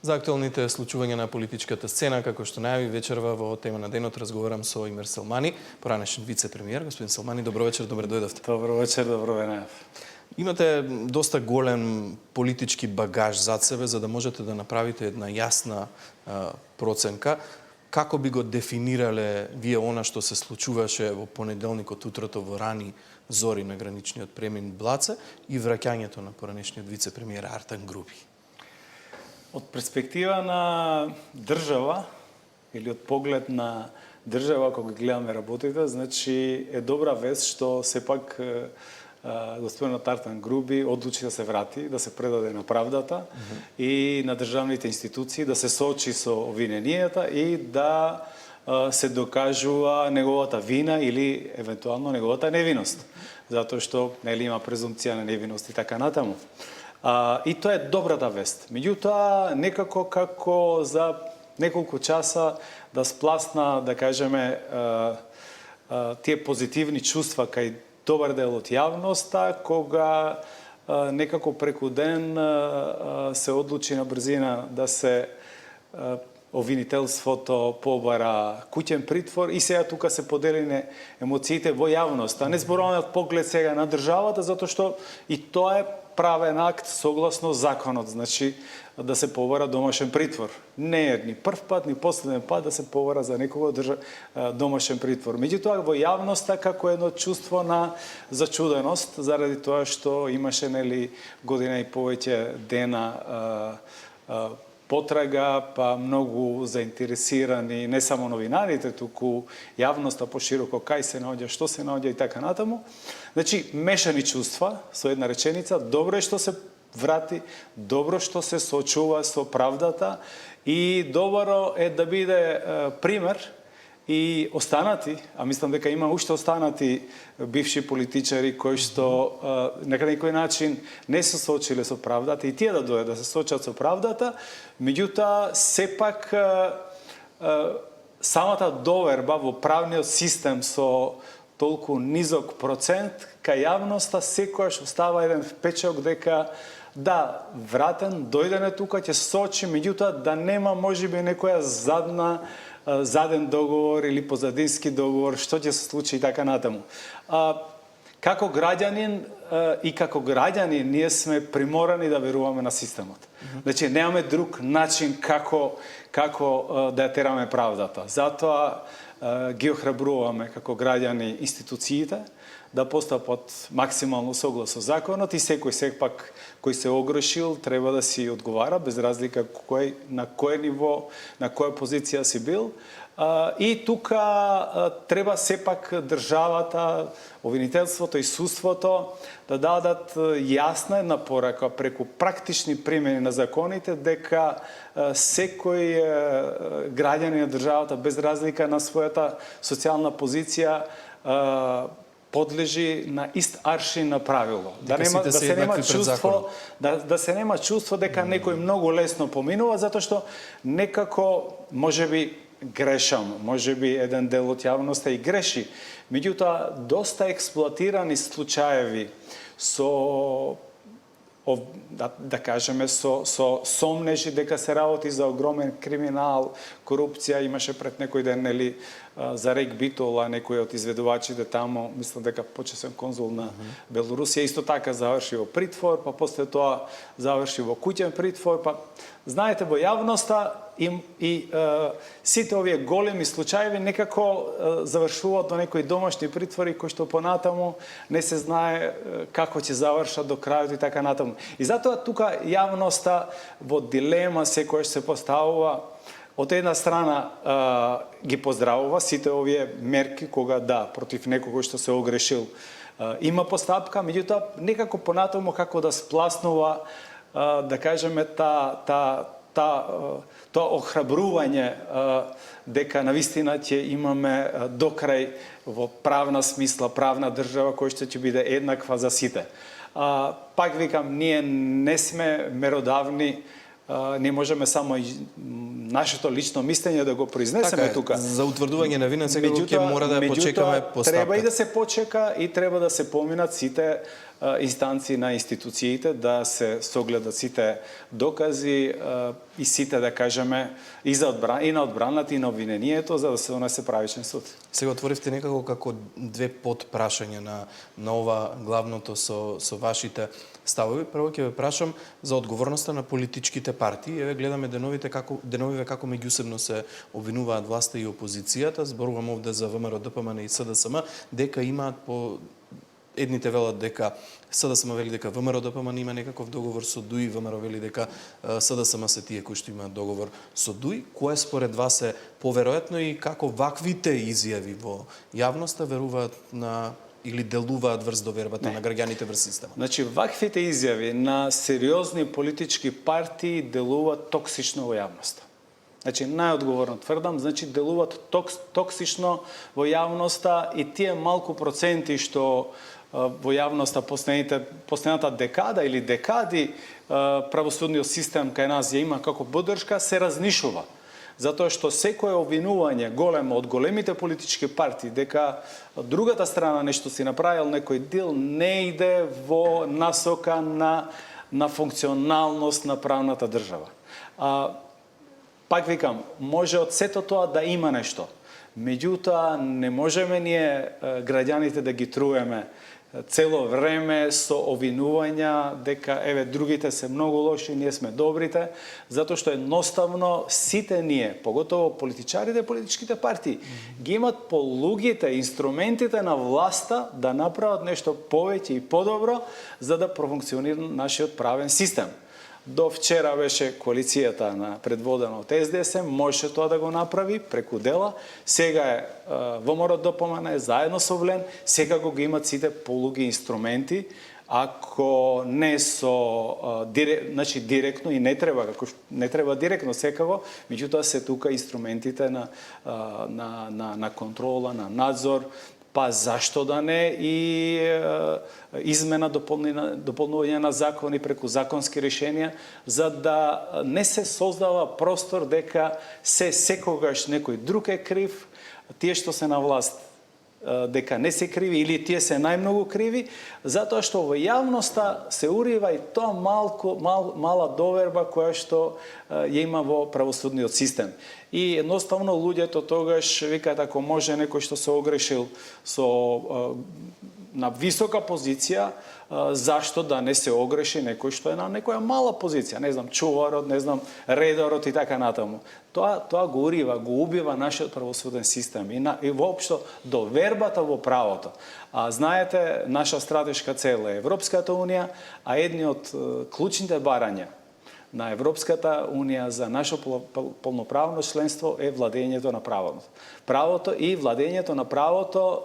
За актуелните случувања на политичката сцена, како што најави вечерва во тема на денот, разговарам со Имер Селмани, поранешен вице-премиер. Господин Селмани, добро вечер, добре дојдовте. Добро вечер, добро ве. Имате доста голем политички багаж зад себе, за да можете да направите една јасна проценка. Како би го дефинирале вие она што се случуваше во понеделникот утрото во рани зори на граничниот премин Блаце и враќањето на поранешниот вице-премиер Артан Груби? Од перспектива на држава или од поглед на држава кога гледаме работите, значи е добра вест што сепак господинот Артан Груби одлучи да се врати, да се предаде на правдата и на државните институции, да се соочи со обвиненијата и да се докажува неговата вина или евентуално неговата невиност. Затоа што нели има презумпција на невиност и така натаму. И тоа е добрата вест. Меѓутоа, некако како за неколку часа да спласна, да кажеме, тие позитивни чувства кај добар дел од јавноста, кога некако преку ден се одлучи на брзина да се обвинителството побара куќен притвор и сега тука се поделине емоциите во јавноста. Не зборуваме од поглед сега на државата, затоа што и тоа е правен акт согласно законот, значи да се побара домашен притвор. Не е ни прв пат, ни последен пат да се побара за некого домашен притвор. Меѓутоа во јавноста како едно чувство на зачуденост заради тоа што имаше нели година и повеќе дена потрага, па многу заинтересирани не само новинарите, туку јавноста пошироко кај се наоѓа, што се наоѓа и така натаму. Значи, мешани чувства, со една реченица, добро е што се врати, добро што се соочува со правдата и добро е да биде пример и останати, а мислам дека има уште останати бивши политичари кои што на некој начин не се соочиле со правдата и тие да дојдат да се соочат со правдата, меѓутоа сепак самата доверба во правниот систем со толку низок процент кај јавноста секогаш остава еден впечаток дека да, вратен, дојдене тука, ќе соочи, меѓутоа да нема можеби некоја заден договор или позадински договор, што ќе се случи и така натаму. Како граѓанин и како граѓани ние сме приморани да веруваме на системот. Значи немаме друг начин како да ја тераме правдата. Затоа ги охрабруваме како граѓани институциите да постапат максимално согласно законот и секој сепак кој се огрешил треба да си одговара без разлика на кое ниво, на која позиција си бил. И тука треба сепак државата, обвинителството и судството да дадат јасна една порака преку практични примени на законите дека секој граѓанин на државата без разлика на својата социјална позиција подлежи на ист аршин на правило. Да се нема чувство дека некој многу лесно поминува, затоа што некако можеби грешам, можеби еден дел од јавноста и греши. Меѓутоа, доста експлоатирани случаеви со да кажеме со сомнежи дека се работи за огромен криминал, корупција, имаше пред некој ден нели за Рек Битола некој од изведувачите таму, мислам дека почесен конзул на Белорусија, исто така заврши во притвор, па после тоа заврши во куќен притвор, па знаете во јавноста и сите овие големи случаеви некако завршуваат до некои домашни притвори кои што понатаму не се знае како ќе завршат до крајот и така натаму. И затоа тука јавноста во дилема секојаш се поставува. Од една страна ги поздравува сите овие мерки кога да против некој што се огрешил има постапка, меѓутоа некако понатаму како да спласнува да кажеме тоа охрабрување дека навистина ќе имаме докрај во правна смисла, правна држава која што ќе биде еднаква за сите. Пак викам, ние не сме меродавни, не можеме само нашето лично мислење да го произнесеме тука. За утврдување на вина сега ќе мора да почекаме постапка. Треба и да се почека и треба да се поминат сите инстанции на институциите да се согледат сите докази и сите, да кажеме, и на одбраната и на обвинението, за да се донесе правичен суд. Сега отворивте некако како две подпрашања на ова главното со вашите ставови. Прво ќе ве прашам за одговорноста на политичките партии. Еве гледаме деновиве како меѓусебно се обвинуваат власта и опозицијата. Зборувам овде за ВМРО, ДПМН и СДСМ, дека имаат по едните велат дека СДСМ вели дека ВМРО ДПМН има некаков договор со ДУИ, ВМРО вели дека СДСМ се тие кои што имаат договор со ДУИ. Кое според вас е поверојатно и како ваквите изјави во јавноста веруваат на или делуваат врз довербата на граѓаните врз системот? Значи, ваквите изјави на сериозни политички партии делуваат токсично во јавноста. Значи, најодговорно тврдам, значи делуваат токсично во јавноста и тие малку проценти што во јавноста последната декада или декади правосудниот систем кај нас ја има како поддршка се разнишува. Затоа што секое обвинување големо од големите политички партии дека другата страна нешто си направил некој дел не иде во насока на функционалност на правната држава. Пак викам, може од сето тоа да има нешто. Меѓутоа, не можеме ние граѓаните да ги труеме цело време со обвинувања дека еве другите се многу лоши, ние сме добрите, затоа што едноставно сите ние, поготово политичарите, политичките партии, ги имат по луѓите, инструментите на власта да направат нешто повеќе и подобро за да профункционира нашиот правен систем. До вчера беше коалицијата предводена од СДСМ, можеше тоа да го направи преку дела. Сега е ВМРО ДПМН е заедно со ВЛЕН, сега го имат сите полуги инструменти, ако не со значи директно и не треба директно секако, меѓутоа се тука инструментите на контрола, на надзор, па зашто да не и измена, дополнување на закони преку законски решенија, за да не се создава простор дека секогаш некој друг е крив, тие што се на власт дека не се криви или тие се најмногу криви, затоа што во јавноста се урива и тоа мала доверба која што ја има во правосудниот систем. И едноставно луѓето тогаш викаат ако може некој што се огрешил на висока позиција, зашто да не се огреши некој што е на некоја мала позиција, не знам, чуварот, не знам, редорот и така натаму. Тоа го урива, го убива нашиот правосуден систем и воопшто довербата во правото. Знаете, наша стратешка цел е Европската унија, а едни од клучните барања на Европската унија за наше полноправно членство е владењето на правото. Правото и владењето на правото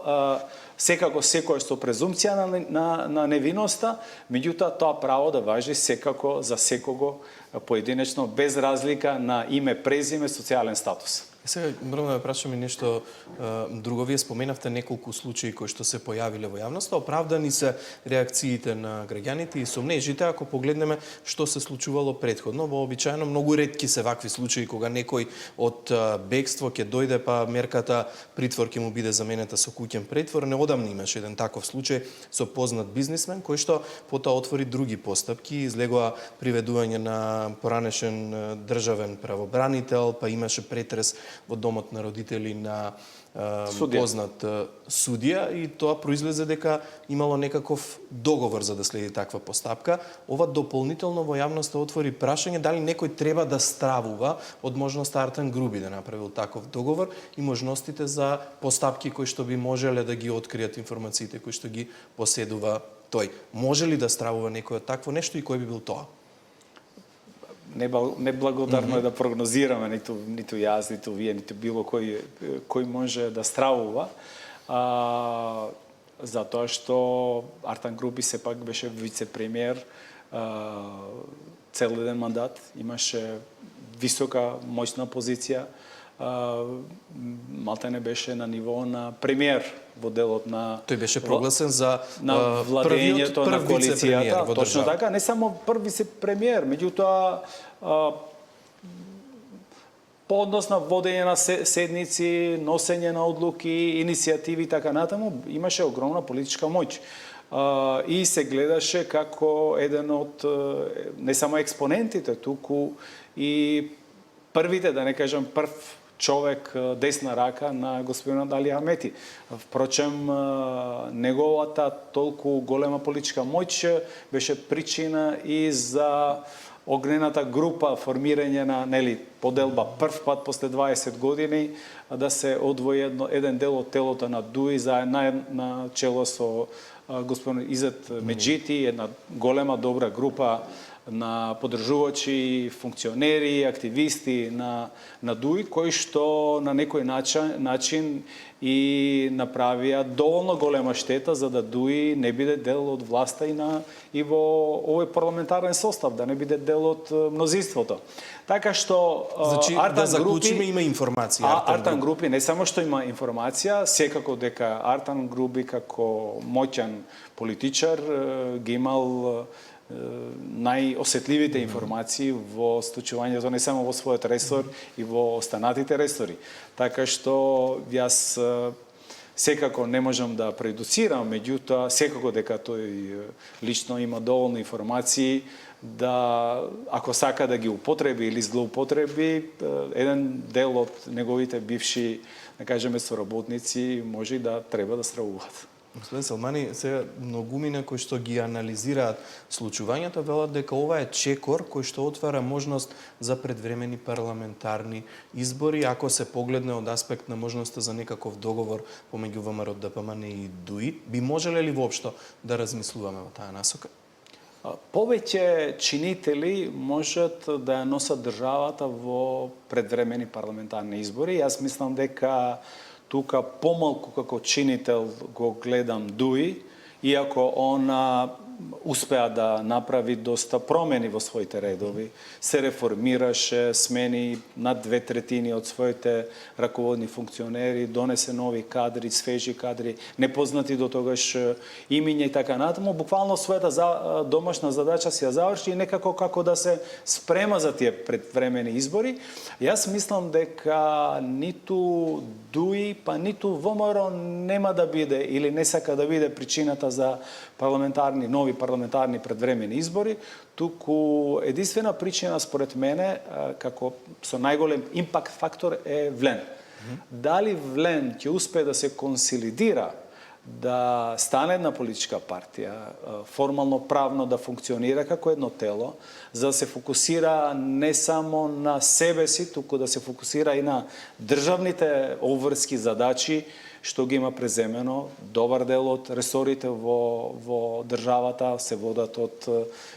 секако секој со презумпција на невиноста, меѓутоа тоа право да важи секако за секого поединечно без разлика на име, презиме, социјален статус. Сега морам да ве прашам и нешто друго. Вие споменавте неколку случаи кои што се појавиле во јавноста. Оправдани се реакциите на граѓаните и сомнежите ако погледнеме што се случувало претходно. Вообичаено многу ретки се вакви случаи кога некој од бегство ќе дојде па мерката притвор ќе му биде заменета со куќен притвор. Неодамна имаше еден таков случај со познат бизнисмен кој што потоа отвори други постапки, излегоа приведување на поранешен државен правобранител, па имаше претрес во домот на родители на познат судија и тоа произлезе дека имало некаков договор за да следи таква постапка. Ова дополнително во јавноста отвори прашање дали некој треба да стравува од можноста Артан Груби да направил таков договор и можностите за постапки кои што би можеле да ги откријат информациите кои што ги поседува тој. Може ли да стравува некој од такво нешто и кој би бил тоа? Неблагодарно е да прогнозираме, ниту јас, ниту вие, ниту било кој може да стравува, затоа што Артан Груби сепак беше вице-премиер цел еден мандат, имаше висока, моćна позиција, малтене беше на ниво на премиер во делот на... Тој беше прогласен за на владењето на коалицијата. Точно така, не само прв вице-премиер, меѓутоа по однос на водење на седници, носење на одлуки, иницијативи и така натаму, имаше огромна политичка моќ. и се гледаше како еден од не само експонентите, туку и првите, да не кажам прв човек, десна рака на господинот Али Ахмети. Впрочем, неговата толку голема политичка моќ беше причина и за огнената група, формирање на поделба прв пат после 20 години, да се одвои еден дел од телото на ДУИ на чело со господин Изет Меджити, една голема добра група на поддржувачи, функционери, активисти на ДУИ, кои што на некој начин и направија доволно голема штета за да ДУИ не биде дел од власта и во овој парламентарен состав, да не биде дел од мнозинството. Така што Значи, да заклучиме, има информација. Артан Групи не само што има информација, секако дека Артан Групи како моќан политичар ги имал најосетливите информации во случувањето не само во својот ресор и во останатите ресори. Така што јас секако не можам да предуцирам, меѓутоа секако дека тој лично има доволно информации да, ако сака да ги употреби или злоупотреби, еден дел од неговите бивши, да кажеме, соработници може да треба да стравуваат. Господин Салмани, сега многумина кои што ги анализираат случувањата велат дека ова е чекор кој што отвара можност за предвремени парламентарни избори, ако се погледне од аспект на можноста за некаков договор помеѓу ВМРО, ДПМН и ДУИ. Би можеле ли воопшто да размислуваме во таа насока? Повеќе чинители можат да ја носат државата во предвремени парламентарни избори. Јас мислам дека тука помалку како чинител го гледам ДУИ, иако она успеа да направи доста промени во своите редови, се реформираше, смени над 2/3 од своите раководни функционери, донесе нови кадри, свежи кадри, непознати до тогаш имиња и така натаму. Буквално својата домашна задача си ја заврши и некако како да се спрема за тие предвремени избори. Јас мислам дека ниту ДУИ, па ниту ВМРО нема да биде или не сака да биде причината за нови парламентарни предвремени избори, туку единствена причина според мене, како со најголем импакт фактор е ВЛЕН. Дали ВЛЕН ќе успее да се консолидира, да стане една политичка партија, формално правно да функционира како едно тело, за да се фокусира не само на себе си, туку да се фокусира и на државните обврски задачи што ги има преземено. Добар дел од ресорите во државата се водат од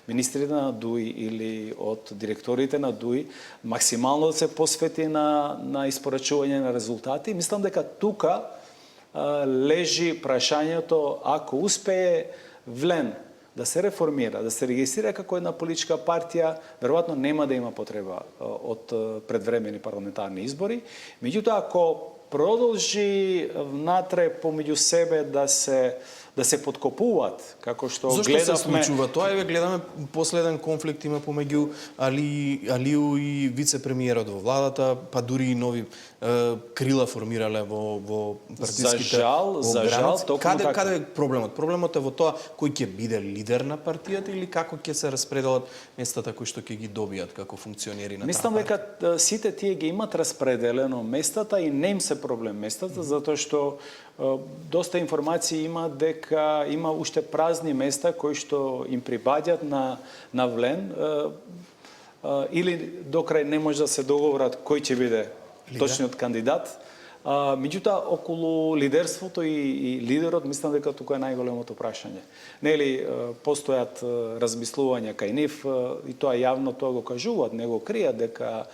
министрите на ДУИ или од директорите на ДУИ. Максимално да се посвети на испорачување на резултати. Мислам дека тука лежи прашањето, ако успее ВЛЕН да се реформира, да се регистрира како една политичка партија, веројатно нема да има потреба од предвремени парламентарни избори. Меѓутоа, ако продолжи внатре помеѓу себе да се подкопуваат, како што Зошто гледавме... Зошто се случува тоа? Еве гледаме последен конфликт има помеѓу Алију и вице-премиерот во владата, па дури и нови крила формирале во партиските. За жал, каде е проблемот? Проблемот е во тоа кој ќе биде лидер на партијата или како ќе се распределат местата кои што ќе ги добијат како функционери на таа партија? Мислам дека сите тие ги имат распределено местата и не им се проблем местата, затоа што доста информации има дека има уште празни места кои што им припаѓаат на ВЛЕН или до крај не може да се договорат кој ќе биде точниот кандидат. Меѓутоа, околу лидерството и лидерот, мислам дека тука е најголемото прашање. Нели, постојат размислувања кај нив, и тоа јавно тоа го кажуваат, не го кријат, дека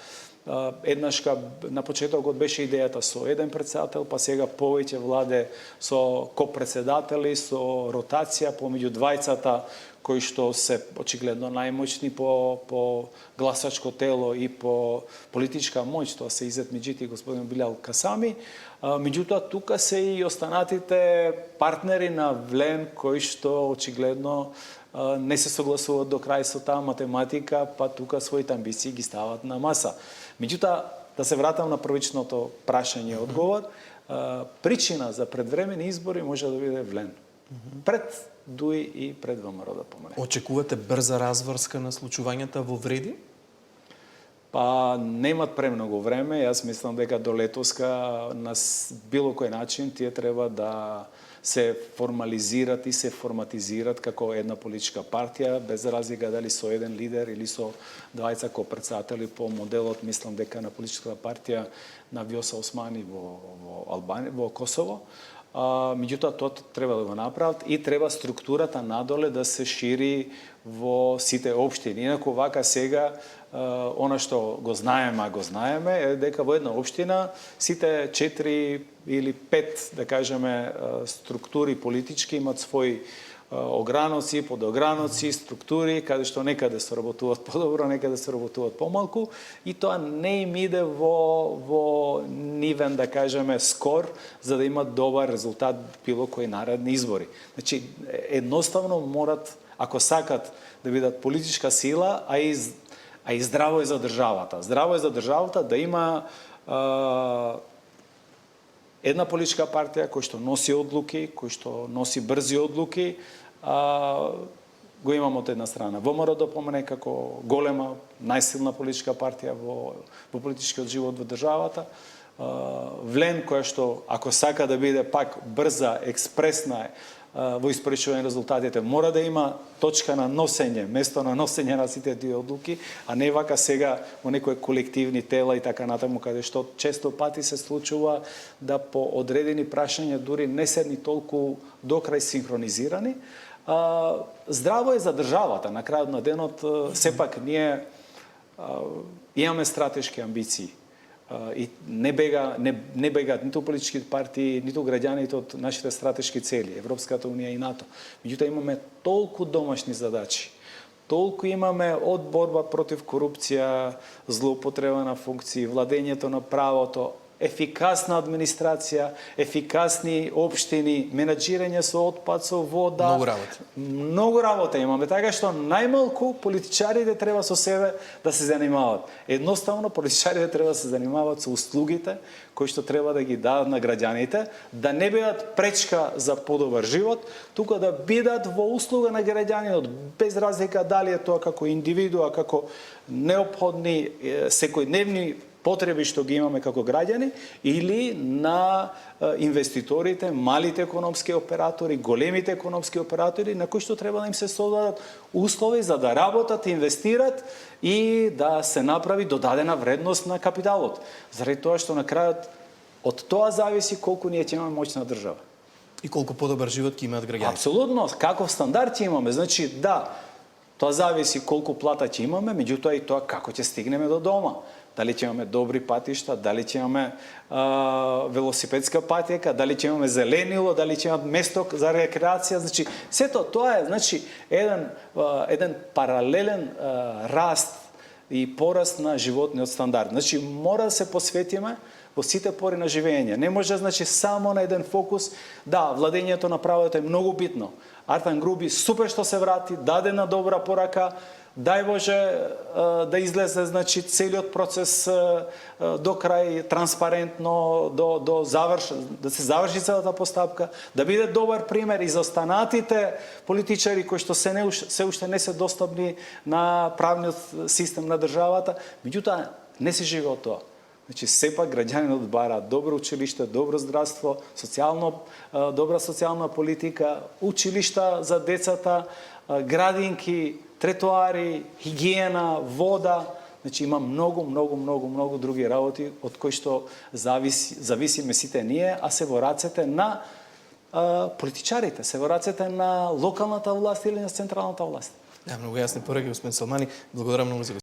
еднашка на почетокот беше идејата со еден председател, па сега повеќе владе со копредседатели, со ротација помеѓу двајцата кои што се очигледно најмоćни по гласачко тело и по политичка моќ, тоа се Изет Меджити и господин Билјал Касами. Меѓутоа, тука се и останатите партнери на ВЛЕН кои што очигледно не се согласуваат до крај со таа математика, па тука своите амбиции ги стават на маса. Меѓутоа, да се вратам на првичното прашање одговор, причина за предвремени избори може да биде ВЛЕН. Пред дуи и пред ВМРО да помине. Очекувате брза разврска на случувањата во Вреди? Па немат премногу време, јас мислам дека до летоска на било кој начин тие треба да се формализират и се форматизират како една политичка партија, без разлика дали со еден лидер или со двајца копредседатели по моделот, мислам дека на политичката партија на Вјоса Османи во Албанија, во Косово. Меѓутоа, тоа треба да го направат и треба структурата надоле да се шири во сите општини. Инаку вака сега, она што го знаеме, е дека во една општина сите 4 или 5, да кажеме, структури политички имат своји ограноци, подограноци, структури, каде што некаде се работуваат подобро, некаде се работуваат помалку, и тоа не им иде во нивен, да кажеме, скор, за да имат добар резултат било кои наредни избори. Значи, едноставно морат, ако сакат да бидат политичка сила, а и здраво е за државата. Здраво е за државата да има една политичка партија која што носи одлуки, која што носи брзи одлуки, го имам од една страна ВМРО да помене како голема, најсилна политичка партија во политичкиот живот во државата. Влен, која што, ако сака да биде пак брза, експресна во испорачување резултатите, мора да има точка на носење, место на носење на сите тие одлуки, а не вака сега во некои колективни тела и така натаму, каде што често пати се случува да по одредени прашања дури не се ни толку до крај синхронизирани. Здраво е за државата. На крајот на денот, сепак ние имаме стратешки амбиции. И не бегаат ниту политичките партии, ниту граѓаните од нашите стратешки цели, Европската унија и НАТО. Меѓутоа имаме толку домашни задачи, толку имаме од борба против корупција, злоупотреба на функции, владењето на правото, ефикасна администрација, ефикасни општини, менаџирање со отпад, со вода. Многу работа. Многу работа имаме, така што најмалку политичарите треба со себе да се занимаваат. Едноставно политичарите треба да се занимаваат со услугите кои што треба да ги дадат на граѓаните, да не бидат пречка за подобар живот, туку да бидат во услуга на граѓанинот, без разлика дали е тоа како индивидуа, како неопходни секојдневни потреби што ги имаме како граѓани, или на инвеститорите, малите економски оператори, големите економски оператори, на кои што треба да им се создадат услови за да работат, инвестират и да се направи додадена вредност на капиталот. Заради тоа што на крајот од тоа зависи колку ние ќе имаме моќна држава. И колку подобар живот ќе имаат граѓаните. Апсолутно, каков стандард ќе имаме. Значи, да, тоа зависи колку плата ќе имаме, меѓутоа и тоа како ќе стигнеме до дома. Дали ќе имаме добри патишта, дали ќе имаме велосипедска патека, дали ќе имаме зеленило, дали ќе имаме место за рекреација. Значи, сето тоа е, значи, еден паралелен раст и пораст на животниот стандард. Значи, мора да се посветиме во сите пори на живење. Не може, значи, само на еден фокус. Да, владењето на правото е многу битно. Артан Груби супер што се врати, даде на добра порака, дај Боже да излезе, значи, целиот процес до крај транспарентно, да се заврши целата постапка, да биде добар пример и за останатите политичари кои што се уште не се достапни на правниот систем на државата, меѓутоа не се живе од тоа. Значи, сепак граѓанинот бара добро училиште, добро здравство, добра социјална политика, училишта за децата, градинки, тротоари, хигиена, вода. Значи, има многу други работи од кои што зависиме сите ние, а се во рацете на политичарите, се во рацете на локалната власт или на централната власт. Да, многу јасни пораки, господин Салмани. Благодарам многу за